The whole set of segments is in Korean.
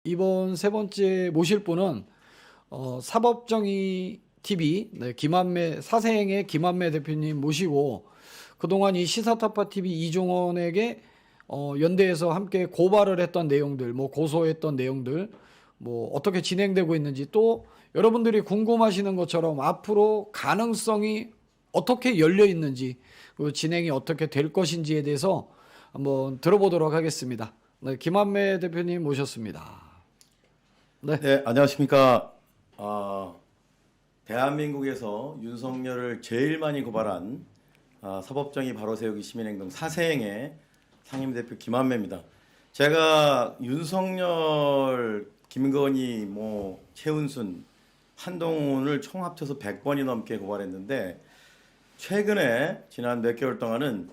이번 세 번째 모실 분은 사법정의 TV 김한매 사생의 김한매 대표님 모시고 그동안 이 시사타파 TV 이종원에게 연대에서 함께 고발을 했던 내용들, 뭐 고소했던 내용들, 뭐 어떻게 진행되고 있는지, 또 여러분들이 궁금하시는 것처럼 앞으로 가능성이 어떻게 열려 있는지, 그 진행이 어떻게 될 것인지에 대해서 한번 들어보도록 하겠습니다. 네, 김한매 대표님 모셨습니다. 네. 네, 안녕하십니까. 대한민국에서 윤석열을 제일 많이 고발한 사법정의 바로세우기 시민행동 사세행의 상임대표 김한매입니다. 제가 윤석열, 김건희, 최은순, 한동훈을 총 합쳐서 100번이 넘게 고발했는데 최근에 지난 몇 개월 동안은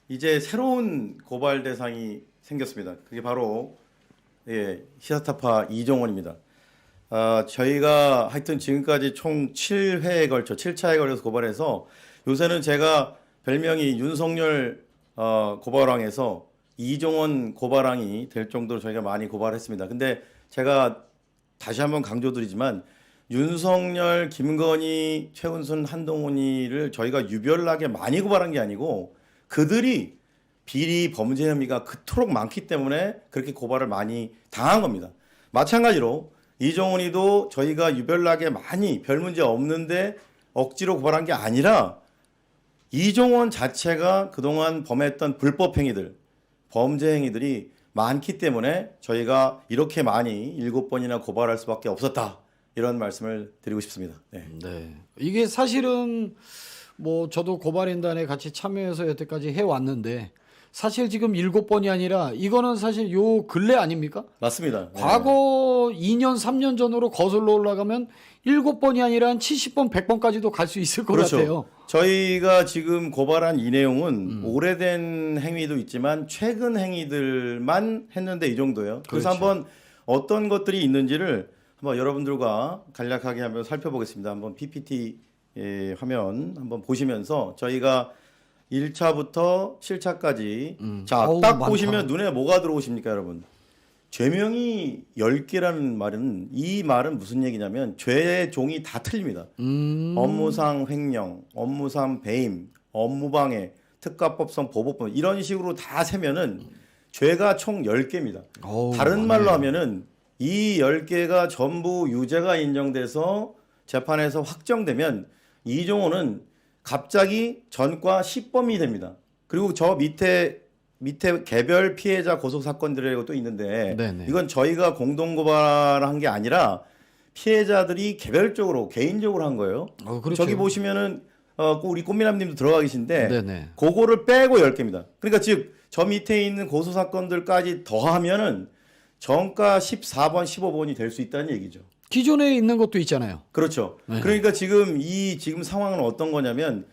이제 새로운 고발 대상이 생겼습니다. 그게 바로 시사타파 이종원입니다. 저희가 하여튼 지금까지 총 7회에 걸쳐 7차에 걸려서 고발해서 요새는 제가 별명이 윤석열 고발왕에서 이종원 고발왕이 될 정도로 저희가 많이 고발했습니다. 근데 제가 다시 한번 강조드리지만 윤석열, 김건희, 최은순, 한동훈이를 저희가 유별나게 많이 고발한 게 아니고 그들이 비리 범죄 혐의가 그토록 많기 때문에 그렇게 고발을 많이 당한 겁니다. 마찬가지로 이종훈이도 저희가 유별나게 많이 별 문제 없는데 억지로 고발한 게 아니라 이종원 자체가 그동안 범했던 불법 행위들, 범죄 행위들이 많기 때문에 저희가 이렇게 많이 7번이나 고발할 수밖에 없었다. 이런 말씀을 드리고 싶습니다. 네. 네. 이게 사실은 뭐 저도 고발인단에 같이 참여해서 여태까지 해왔는데 사실 지금 7번이 아니라 이거는 사실 요 근래 아닙니까? 맞습니다. 네. 과거 2년, 3년 전으로 거슬러 올라가면 7번이 아니라 한 70번, 100번까지도 갈 수 있을 것 그렇죠. 같아요. 저희가 지금 고발한 이 내용은 오래된 행위도 있지만 최근 행위들만 했는데 이 정도예요. 그래서 그렇죠. 한번 어떤 것들이 있는지를 한번 여러분들과 간략하게 한번 살펴보겠습니다. 한번 PPT 화면 한번 보시면서 저희가 1차부터 7차까지 자, 어우, 딱 많다. 보시면 눈에 뭐가 들어오십니까, 여러분? 죄명이 10개라는 말은 이 말은 무슨 얘기냐면 죄의 종이 다 틀립니다. 업무상 횡령, 업무상 배임, 업무방해, 특가법상 보복범 이런 식으로 다 세면은 죄가 총 10개입니다. 어우, 다른 말로 많네요. 하면은 이 10개가 전부 유죄가 인정돼서 재판에서 확정되면 이종호는 갑자기 전과 10범이 됩니다. 그리고 저 밑에 개별 피해자 고소 사건들이 또 있는데 네네. 이건 저희가 공동 고발한 게 아니라 피해자들이 개별적으로 개인적으로 한 거예요. 그렇죠. 저기 보시면은 우리 꽃미남님도 들어가 계신데 네네. 그거를 빼고 10개입니다. 그러니까 즉 저 밑에 있는 고소 사건들까지 더하면은 정가 14번, 15번이 될 수 있다는 얘기죠. 기존에 있는 것도 있잖아요. 그렇죠. 네. 그러니까 지금 상황은 어떤 거냐면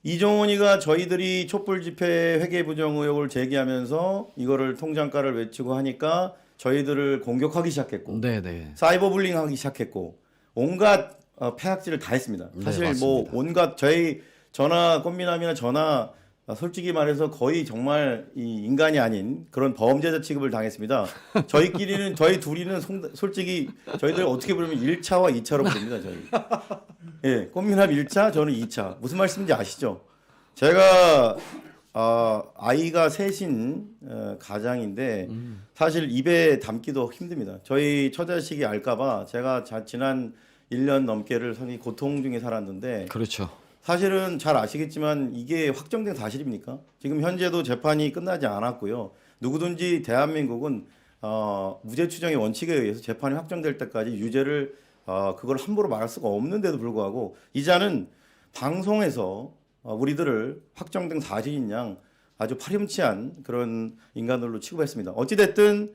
이종원이가 저희들이 촛불 집회 회계 부정 의혹을 제기하면서 이거를 통장가를 외치고 하니까 저희들을 공격하기 시작했고 네네. 사이버 불링하기 시작했고 온갖 폐악질을 다 했습니다. 네, 사실 맞습니다. 온갖 저희 꽃미남이나 저나 솔직히 말해서 거의 정말 이 인간이 아닌 그런 범죄자 취급을 당했습니다. 저희 둘이는 솔직히 저희들 어떻게 부르면 1차와 2차로 부릅니다. 저희. 예, 꽃미남 1차, 저는 2차. 무슨 말씀인지 아시죠? 제가 아이가 셋인 가장인데 사실 입에 담기도 힘듭니다. 저희 처자식이 알까봐 제가 지난 1년 넘게를 상당히 고통 중에 살았는데 그렇죠. 사실은 잘 아시겠지만 이게 확정된 사실입니까? 지금 현재도 재판이 끝나지 않았고요. 누구든지 대한민국은 무죄 추정의 원칙에 의해서 재판이 확정될 때까지 유죄를 그걸 함부로 말할 수가 없는데도 불구하고 이자는 방송에서 우리들을 확정된 사실인 양 아주 파렴치한 그런 인간들로 취급했습니다. 어찌됐든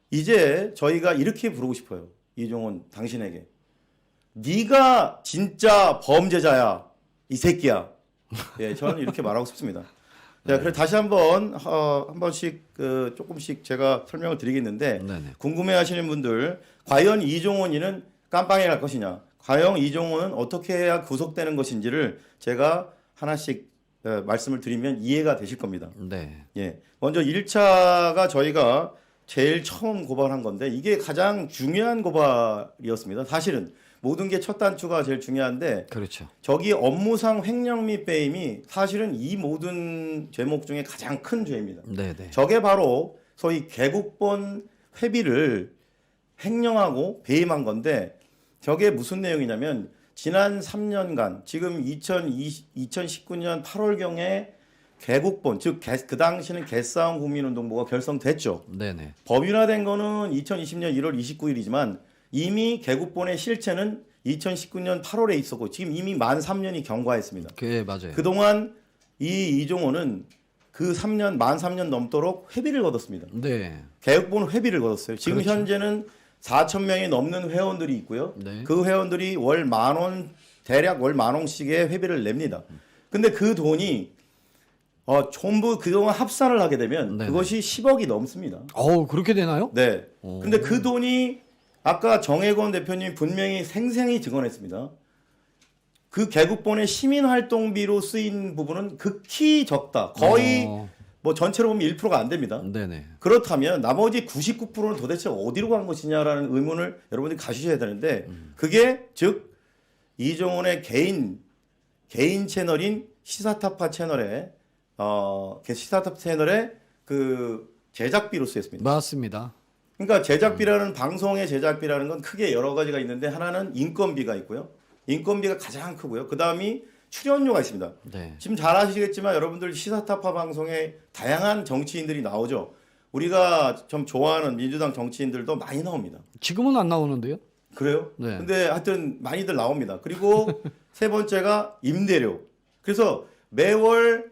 이제 저희가 이렇게 부르고 싶어요. 이종원 당신에게. 네가 진짜 범죄자야. 이 새끼야. 예, 저는 이렇게 말하고 싶습니다. 자, 그래 다시 한 번씩 조금씩 제가 설명을 드리겠는데 네네. 궁금해하시는 분들 과연 이종원이는 깜빵에 갈 것이냐, 과연 이종원은 어떻게 해야 구속되는 것인지를 제가 하나씩 말씀을 드리면 이해가 되실 겁니다. 네. 예, 먼저 1차가 저희가 제일 처음 고발한 건데 이게 가장 중요한 고발이었습니다. 사실은 모든 게 첫 단추가 제일 중요한데 그렇죠. 저기 업무상 횡령 및 배임이 사실은 이 모든 죄목 중에 가장 큰 죄입니다. 네네. 저게 바로 소위 개국본 회비를 횡령하고 배임한 건데 저게 무슨 내용이냐면 지난 3년간 지금 2019년 8월경에 개국본 즉 그 당시는 개싸움 국민운동부가 결성됐죠. 네네. 법인화된 거는 2020년 1월 29일이지만 이미 개국본의 실체는 2019년 8월에 있었고 지금 이미 만 3년이 경과했습니다. 그 맞아요. 그동안 이종호는 그 3년 만 3년 넘도록 회비를 거뒀습니다. 네. 개국본 회비를 거뒀어요. 지금 그렇죠. 현재는 4천 명이 넘는 회원들이 있고요. 네. 그 회원들이 월 10,000원 대략 월 10,000원씩의 회비를 냅니다. 근데 그 돈이 전부 그동안 합산을 하게 되면 네네. 그것이 10억이 넘습니다. 그렇게 되나요? 네. 근데 그 돈이 아까 정혜권 대표님 분명히 생생히 증언했습니다. 그 개국본의 시민활동비로 쓰인 부분은 극히 적다. 거의 뭐 전체로 보면 1%가 안 됩니다. 네네. 그렇다면 나머지 99%는 도대체 어디로 간 것이냐라는 의문을 여러분들이 가지셔야 되는데 그게 즉 이종훈의 개인 채널인 시사타파 채널에 시사타파 채널의 그 제작비로 쓰였습니다. 맞습니다. 그러니까 제작비라는 방송의 제작비라는 건 크게 여러 가지가 있는데 하나는 인건비가 있고요. 인건비가 가장 크고요. 그다음이 출연료가 있습니다. 네. 지금 잘 아시겠지만 여러분들 시사타파 방송에 다양한 정치인들이 나오죠. 우리가 좀 좋아하는 민주당 정치인들도 많이 나옵니다. 지금은 안 나오는데요? 그래요? 네. 근데 하여튼 많이들 나옵니다. 그리고 세 번째가 임대료. 그래서 매월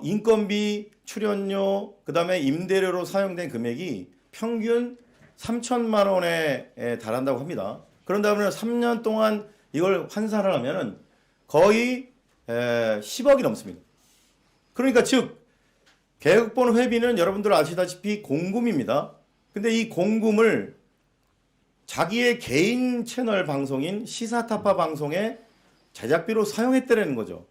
인건비, 출연료, 그다음에 임대료로 사용된 금액이 평균 3천만 원에 달한다고 합니다. 그런다면 3년 동안 이걸 환산을 하면은 거의 10억이 넘습니다. 그러니까 즉 개국본 회비는 여러분들 아시다시피 공금입니다. 근데 이 공금을 자기의 개인 채널 방송인 시사타파 방송에 제작비로 사용했다는 거죠.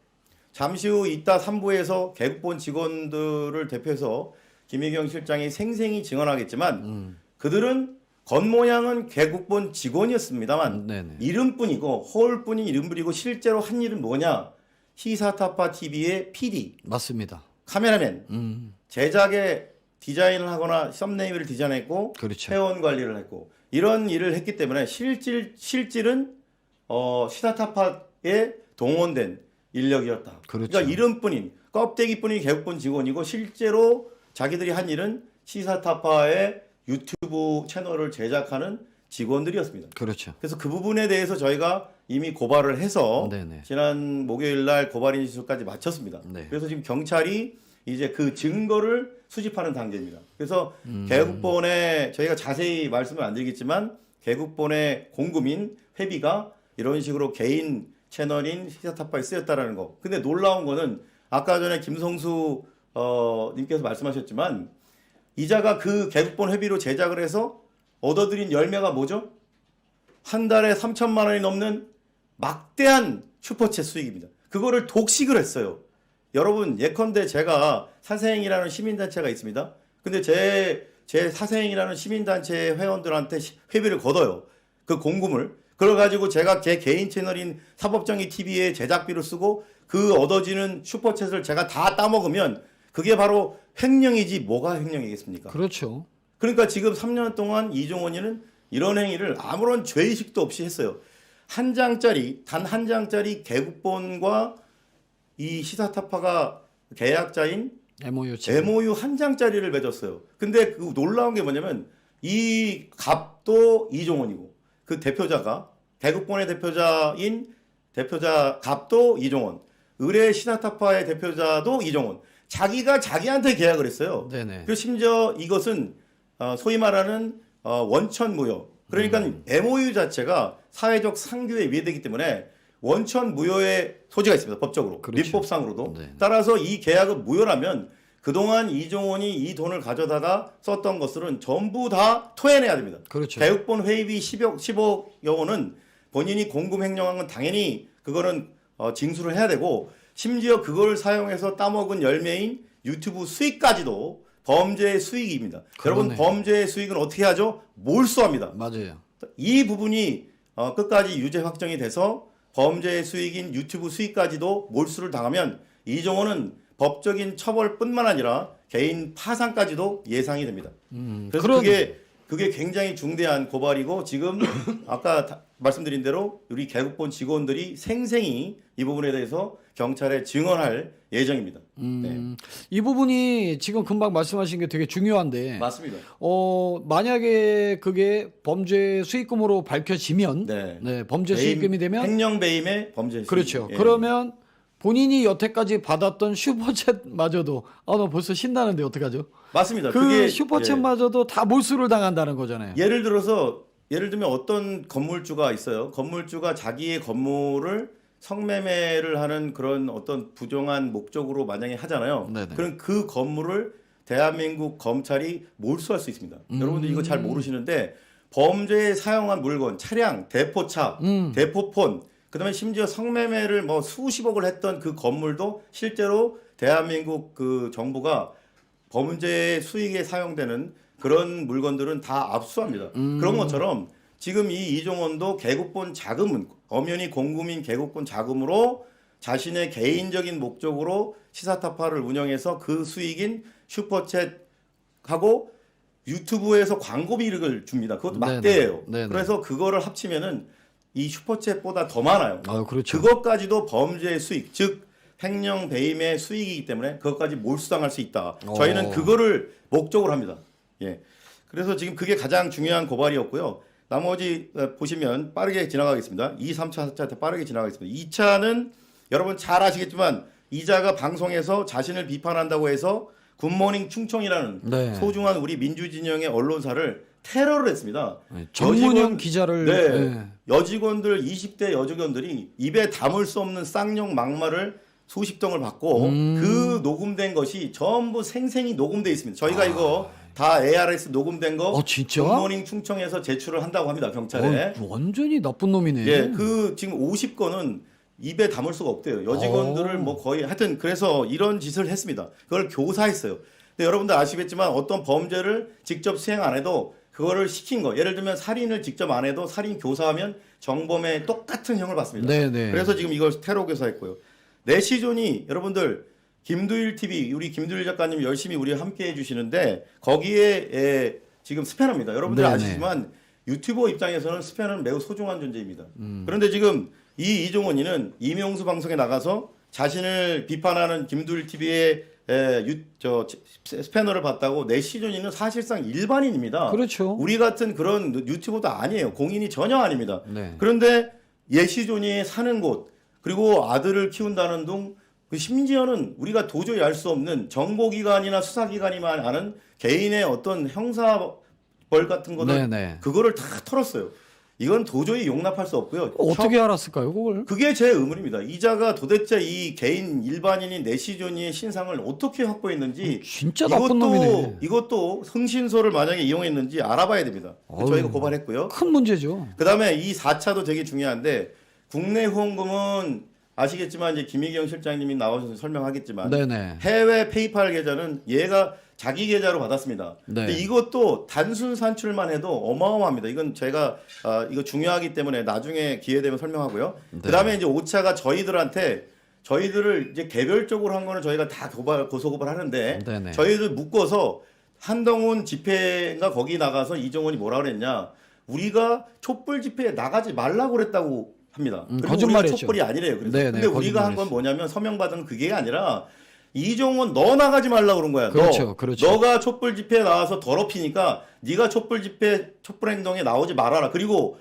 잠시 후 이따 3부에서 개국본 직원들을 대표해서 김혜경 실장이 생생히 증언하겠지만 그들은 겉모양은 개국본 직원이었습니다만 네네. 이름뿐이고 허울뿐인 이름뿐이고 실제로 한 일은 뭐냐? 시사타파 TV의 PD, 맞습니다. 카메라맨, 제작에 디자인을 하거나 썸네일을 디자인했고 그렇죠. 회원 관리를 했고 이런 일을 했기 때문에 실질은 시사타파에 동원된 인력이었다. 그렇죠. 그러니까 이름뿐인 껍데기뿐인 개국본 직원이고 실제로 자기들이 한 일은 시사타파의 유튜브 채널을 제작하는 직원들이었습니다. 그렇죠. 그래서 그 부분에 대해서 저희가 이미 고발을 해서 네네. 지난 목요일 날 고발 인수까지 마쳤습니다. 네. 그래서 지금 경찰이 이제 그 증거를 수집하는 단계입니다. 그래서 개국본에 저희가 자세히 말씀을 안 드리겠지만 개국본의 공금인 회비가 이런 식으로 개인 채널인 시사타파에 쓰였다라는 거. 근데 놀라운 거는 아까 전에 김성수 님께서 말씀하셨지만 이자가 그 개국본 회비로 제작을 해서 얻어들인 열매가 뭐죠? 한 달에 3천만 원이 넘는 막대한 슈퍼챗 수익입니다. 그거를 독식을 했어요. 여러분 예컨대 제가 사세행이라는 시민단체가 있습니다. 근데 제 사세행이라는 시민단체 회원들한테 회비를 걷어요. 그 공금을. 그걸 가지고 제가 제 개인 채널인 사법정의 TV에 제작비를 쓰고 그 얻어지는 슈퍼챗을 제가 다 따먹으면 그게 바로 횡령이지 뭐가 횡령이겠습니까? 그렇죠. 그러니까 지금 3년 동안 이종원이는 이런 행위를 아무런 죄의식도 없이 했어요. 단 한 장짜리 개국본과 이 시사타파가 계약자인 MOU 한 장짜리를 맺었어요. 근데 그 놀라운 게 뭐냐면 이 갑도 이종원이고 그 대표자가 개국본의 대표자 갑도 이종원, 의뢰 시사타파의 대표자도 이종원. 자기가 자기한테 계약을 했어요. 네네. 그리고 심지어 이것은 소위 말하는 원천무효. 그러니까 MOU 자체가 사회적 상규에 위배되기 때문에 원천무효의 소지가 있습니다. 법적으로. 그렇죠. 민법상으로도. 네. 따라서 이 계약은 무효라면 그동안 이종원이 이 돈을 가져다가 썼던 것들은 전부 다 토해내야 됩니다. 그렇죠. 개국본 회의비 10억여 원은 본인이 공금 횡령한 건 당연히 그거는 징수를 해야 되고 심지어 그걸 사용해서 따먹은 열매인 유튜브 수익까지도 범죄의 수익입니다. 여러분 그러네. 범죄의 수익은 어떻게 하죠? 몰수합니다. 맞아요. 이 부분이 끝까지 유죄 확정이 돼서 범죄의 수익인 유튜브 수익까지도 몰수를 당하면 이종호는 법적인 처벌뿐만 아니라 개인 파산까지도 예상이 됩니다. 그래서 그런- 그게 굉장히 중대한 고발이고 지금 아까 말씀드린 대로 우리 개국본 직원들이 생생히 이 부분에 대해서 경찰에 증언할 예정입니다. 네. 이 부분이 지금 금방 말씀하신 게 되게 중요한데, 맞습니다. 만약에 그게 범죄 수익금으로 밝혀지면, 네. 범죄 수익금이 되면, 횡령 배임의 범죄 수익. 그렇죠. 예. 그러면 본인이 여태까지 받았던 슈퍼챗마저도, 나 벌써 신나는데 어떡하죠? 맞습니다. 그 그게 슈퍼챗마저도 다 몰수를 당한다는 거잖아요. 예를 들면 어떤 건물주가 있어요. 건물주가 자기의 건물을 성매매를 하는 그런 어떤 부정한 목적으로 만약에 하잖아요. 네네. 그럼 그 건물을 대한민국 검찰이 몰수할 수 있습니다. 여러분들 이거 잘 모르시는데 범죄에 사용한 물건, 차량, 대포차, 대포폰, 그다음에 심지어 성매매를 뭐 수십억을 했던 그 건물도 실제로 대한민국 그 정부가 범죄 수익에 사용되는 그런 물건들은 다 압수합니다. 그런 것처럼 지금 이 이종원도 개국본 자금은 엄연히 공국민 개국본 자금으로 자신의 개인적인 목적으로 시사타파를 운영해서 그 수익인 슈퍼챗하고 유튜브에서 광고비를 줍니다. 그것도 네네. 막대예요. 네네. 그래서 그거를 합치면은 이 슈퍼챗보다 더 많아요. 그렇죠. 그것까지도 범죄의 수익, 즉 횡령 배임의 수익이기 때문에 그것까지 몰수당할 수 있다. 저희는 그거를 목적으로 합니다. 예. 그래서 지금 그게 가장 중요한 고발이었고요. 나머지 보시면 빠르게 지나가겠습니다. 2, 3차, 4차 빠르게 지나가겠습니다. 2차는 여러분 잘 아시겠지만 이자가 방송에서 자신을 비판한다고 해서 굿모닝 충청이라는 네. 소중한 우리 민주진영의 언론사를 테러를 했습니다. 전문형 기자를 네. 여직원들 20대 여직원들이 입에 담을 수 없는 쌍욕 막말을 수십 통을 받고 그 녹음된 것이 전부 생생히 녹음돼 있습니다. 저희가 이거 다 ARS 녹음된 거 진짜? 굿모닝 충청에서 제출을 한다고 합니다. 경찰에. 완전히 나쁜 놈이네. 예, 그 지금 50건은 입에 담을 수가 없대요. 여직원들을 뭐 거의 하여튼 그래서 이런 짓을 했습니다. 그걸 교사했어요. 근데 여러분들 아시겠지만 어떤 범죄를 직접 수행 안 해도 그거를 시킨 거. 예를 들면 살인을 직접 안 해도 살인 교사하면 정범의 똑같은 형을 받습니다. 네네. 그래서 지금 이걸 테러 교사했고요. 내시존이 여러분들 김두일 TV 우리 김두일 작가님 열심히 우리 함께 해주시는데 거기에 지금 스패너입니다. 여러분들 네네. 아시지만 유튜버 입장에서는 스패너는 매우 소중한 존재입니다. 그런데 지금 이 이종원이는 이명수 방송에 나가서 자신을 비판하는 김두일 TV의 스패너를 봤다고 내시존이는 사실상 일반인입니다. 그렇죠. 우리 같은 그런 유튜버도 아니에요. 공인이 전혀 아닙니다. 네. 그런데 예시존이 사는 곳 그리고 아들을 키운다는 둥 심지어는 우리가 도저히 알 수 없는 정보기관이나 수사기관이만 아는 개인의 어떤 형사벌 같은 거는 네네. 그거를 다 털었어요. 이건 도저히 용납할 수 없고요. 어떻게 알았을까요, 그걸? 그게 제 의문입니다. 이자가 도대체 이 개인 일반인인 내시존이의 신상을 어떻게 확보했는지 진짜 나쁜 놈이네. 이것도 흥신소를 만약에 이용했는지 알아봐야 됩니다. 저희가 고발했고요. 큰 문제죠. 그다음에 이 4차도 되게 중요한데 국내 후원금은 아시겠지만 이제 김희경 실장님이 나오셔서 설명하겠지만 네네. 해외 페이팔 계좌는 얘가 자기 계좌로 받았습니다. 네. 근데 이것도 단순 산출만 해도 어마어마합니다. 이건 제가 이거 중요하기 때문에 나중에 기회 되면 설명하고요. 네. 그다음에 이제 5차가 저희들을 이제 개별적으로 한 거는 저희가 다 고소 고발하는데 네네. 저희들 묶어서 한동훈 집회가 거기 나가서 이종원이 뭐라 그랬냐? 우리가 촛불 집회에 나가지 말라고 그랬다고 합니다. 그리고 거짓말했죠. 우리가 촛불이 아니래요. 그래서 네네, 근데 우리가 한 건 거짓말했어요. 뭐냐면 서명받은 그게 아니라 이종원 너 나가지 말라고 그런 거야. 그렇죠, 그렇죠. 너가 촛불 집회에 나와서 더럽히니까 네가 촛불 집회 촛불 행동에 나오지 말아라. 그리고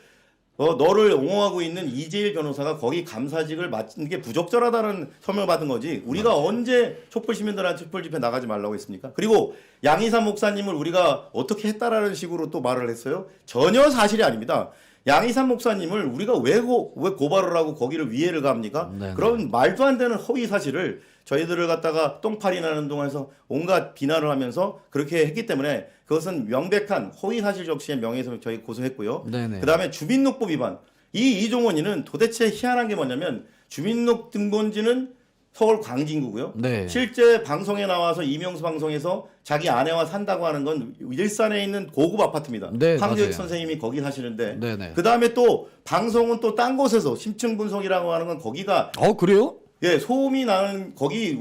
너를 옹호하고 있는 이재일 변호사가 거기 감사직을 맡은 게 부적절하다는 서명을 받은 거지. 우리가 언제 촛불 시민들한테 촛불 집회 나가지 말라고 했습니까? 그리고 양희삼 목사님을 우리가 어떻게 했다라는 식으로 또 말을 했어요. 전혀 사실이 아닙니다. 양희삼 목사님을 우리가 왜 고발을 하고 거기를 위해를 갑니까? 네네. 그런 말도 안 되는 허위 사실을 저희들을 갖다가 똥파리 나는 동안에서 온갖 비난을 하면서 그렇게 했기 때문에 그것은 명백한 허위 사실 적시의 명예훼손을 저희 고소했고요. 네네. 그다음에 주민등록법 위반. 이 이종원이는 도대체 희한한 게 뭐냐면 주민등록 등본지는 서울 광진구고요. 네. 실제 방송에 나와서 이명수 방송에서 자기 아내와 산다고 하는 건 일산에 있는 고급 아파트입니다. 네, 황교익 맞아요. 선생님이 거기 사시는데 네네. 그 다음에 또 방송은 또 딴 곳에서 심층 분석이라고 하는 건 거기가 그래요? 예 소음이 나는 거기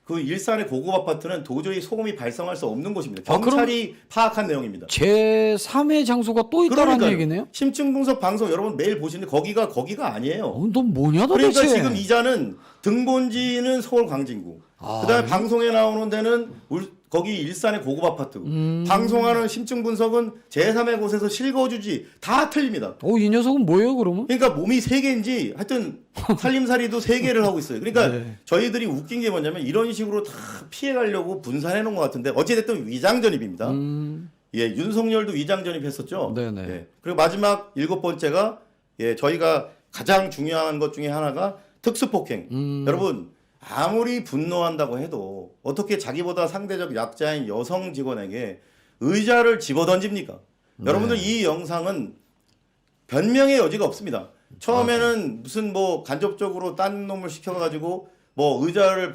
그 일산의 고급 아파트는 도저히 소음이 발생할 수 없는 곳입니다. 경찰이 파악한 내용입니다. 제 3의 장소가 또 있다는 그러니까요. 얘기네요. 심층 분석 방송 여러분 매일 보시는데 거기가 아니에요. 넌 뭐냐 도대체? 그러니까 지금 이자는 등본지는 서울 광진구. 그다음에 방송에 나오는 데는 거기 일산의 고급 아파트. 방송하는 심층 분석은 제3의 곳에서 실거주지 다 틀립니다. 이 녀석은 뭐예요 그러면? 그러니까 몸이 세 개인지 하여튼 살림살이도 세 개를 하고 있어요. 그러니까 네. 저희들이 웃긴 게 뭐냐면 이런 식으로 다 피해가려고 분산해 놓은 것 같은데 어찌됐든 위장전입입니다. 예, 윤석열도 위장전입했었죠. 네네. 예. 그리고 마지막 7번째가 저희가 가장 중요한 것 중에 하나가 특수폭행. 여러분 아무리 분노한다고 해도 어떻게 자기보다 상대적 약자인 여성 직원에게 의자를 집어던집니까? 네. 여러분들 이 영상은 변명의 여지가 없습니다. 처음에는 무슨 뭐 간접적으로 딴 놈을 시켜가지고 뭐 의자를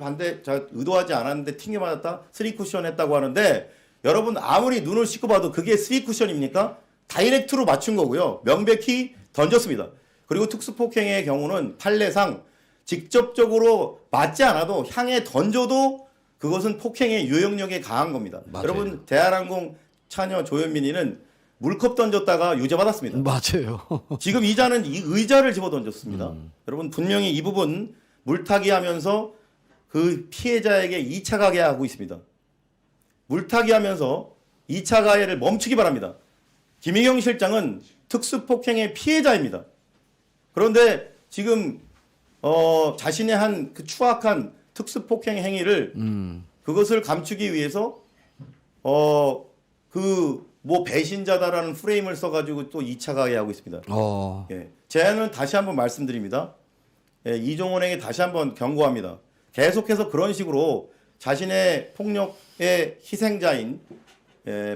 의도하지 않았는데 튕겨 맞았다, 3쿠션 했다고 하는데 여러분 아무리 눈을 씻고 봐도 그게 3쿠션입니까? 다이렉트로 맞춘 거고요. 명백히 던졌습니다. 그리고 특수폭행의 경우는 판례상 직접적으로 맞지 않아도 향해 던져도 그것은 폭행의 유형력에 강한 겁니다. 맞아요. 여러분 대한항공 차녀 조현민이는 물컵 던졌다가 유죄받았습니다. 맞아요. 지금 이자는 이 의자를 집어 던졌습니다. 여러분 분명히 이 부분 물타기 하면서 그 피해자에게 2차 가해하고 있습니다. 물타기 하면서 2차 가해를 멈추기 바랍니다. 김희경 실장은 특수폭행의 피해자입니다. 그런데 지금 자신의 한 그 추악한 특수폭행 행위를 그것을 감추기 위해서 뭐 배신자다라는 프레임을 써가지고 또 2차 가해하고 있습니다. 예. 제안은 다시 한번 말씀드립니다. 예, 이종원에게 다시 한번 경고합니다. 계속해서 그런 식으로 자신의 폭력의 희생자인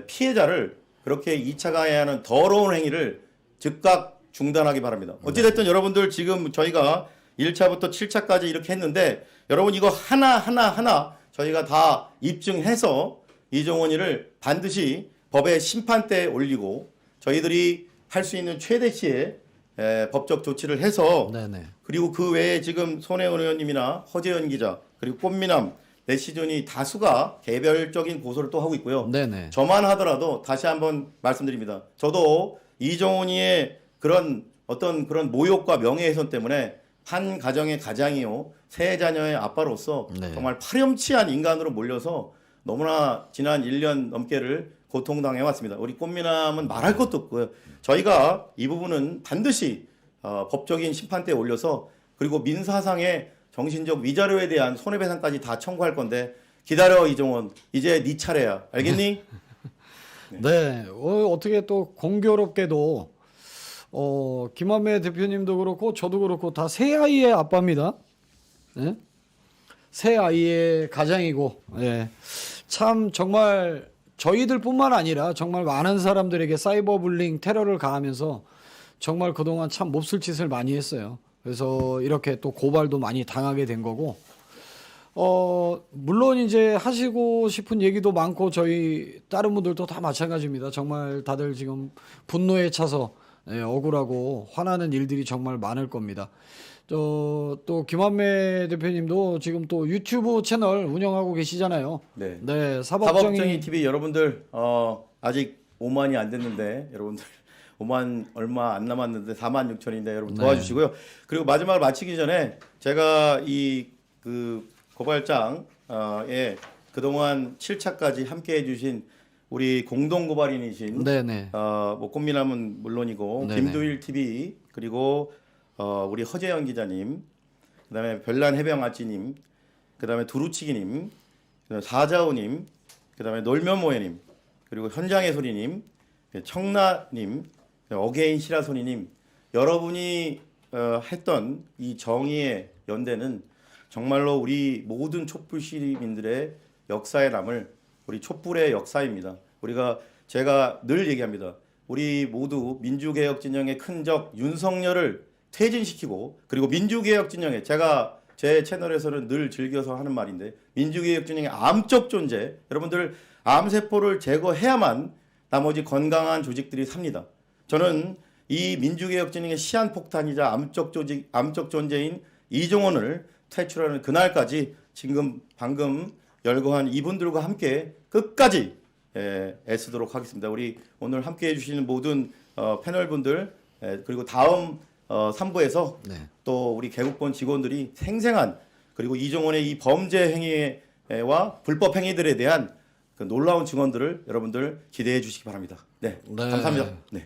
피해자를 그렇게 2차 가해하는 더러운 행위를 즉각 중단하기 바랍니다. 어찌됐든 여러분들 지금 저희가 1차부터 7차까지 이렇게 했는데 여러분 이거 하나 저희가 다 입증해서 이종원이를 반드시 법의 심판대에 올리고 저희들이 할 수 있는 최대치의 법적 조치를 해서 네네. 그리고 그 외에 지금 손혜원 의원님이나 허재현 기자 그리고 꽃미남 내시즌이 다수가 개별적인 고소를 또 하고 있고요. 네네. 저만 하더라도 다시 한번 말씀드립니다. 저도 이종훈이의 그런 어떤 그런 모욕과 명예훼손 때문에 한 가정의 가장이요 세 자녀의 아빠로서 네. 정말 파렴치한 인간으로 몰려서 너무나 지난 1년 넘게를 고통당해 왔습니다. 우리 꽃미남은 말할 것도 없고요. 저희가 이 부분은 반드시 법적인 심판대에 올려서 그리고 민사상의 정신적 위자료에 대한 손해배상까지 다 청구할 건데 기다려 이종원 이제 네 차례야 알겠니? 네. 어떻게 또 공교롭게도 김한매 대표님도 그렇고 저도 그렇고 다 세 아이의 아빠입니다. 네? 세 아이의 가장이고 참 정말 저희들뿐만 아니라 정말 많은 사람들에게 사이버 불링 테러를 가하면서 정말 그동안 참 몹쓸 짓을 많이 했어요. 그래서 이렇게 또 고발도 많이 당하게 된 거고 물론 이제 하시고 싶은 얘기도 많고 저희 다른 분들도 다 마찬가지입니다. 정말 다들 지금 분노에 차서 억울하고 화나는 일들이 정말 많을 겁니다. 또 김한매 대표님도 지금 또 유튜브 채널 운영하고 계시잖아요. 네. 네, 사법정의 TV 여러분들 아직 5만이 안 됐는데 여러분들 5만 얼마 안 남았는데 4만 6천인데 여러분 도와주시고요. 그리고 마지막으로 마치기 전에 제가 이 그 고발장에 그동안 7차까지 함께 해주신 우리 공동 고발인이신 네네. 뭐 꽃미남은 물론이고 네네. 김두일 TV 그리고 우리 허재영 기자님 그다음에 별난 해병 아찌님 그다음에 두루치기님 그다음에 사자오님 그다음에 놀면모해님 그리고 현장의 소리님 청라님 어게인 시라소니님 여러분이 했던 이 정의의 연대는 정말로 우리 모든 촛불 시민들의 역사에 남을 우리 촛불의 역사입니다. 제가 늘 얘기합니다. 우리 모두 민주개혁 진영의 큰 적 윤석열을 퇴진시키고 그리고 민주개혁 진영에 제가 제 채널에서는 늘 즐겨서 하는 말인데 민주개혁진영의 암적 존재, 여러분들 암세포를 제거해야만 나머지 건강한 조직들이 삽니다. 저는 이 민주개혁진영의 시한폭탄이자 암적 존재인 이종원을 퇴출하는 그날까지 지금 방금 열거한 이분들과 함께 끝까지 애쓰도록 하겠습니다. 우리 오늘 함께 해주시는 모든 패널분들 그리고 다음 3부에서 네. 또 우리 개국본 직원들이 생생한 그리고 이종원의 이 범죄 행위와 불법 행위들에 대한 그 놀라운 증언들을 여러분들 기대해 주시기 바랍니다. 네, 네. 감사합니다. 네.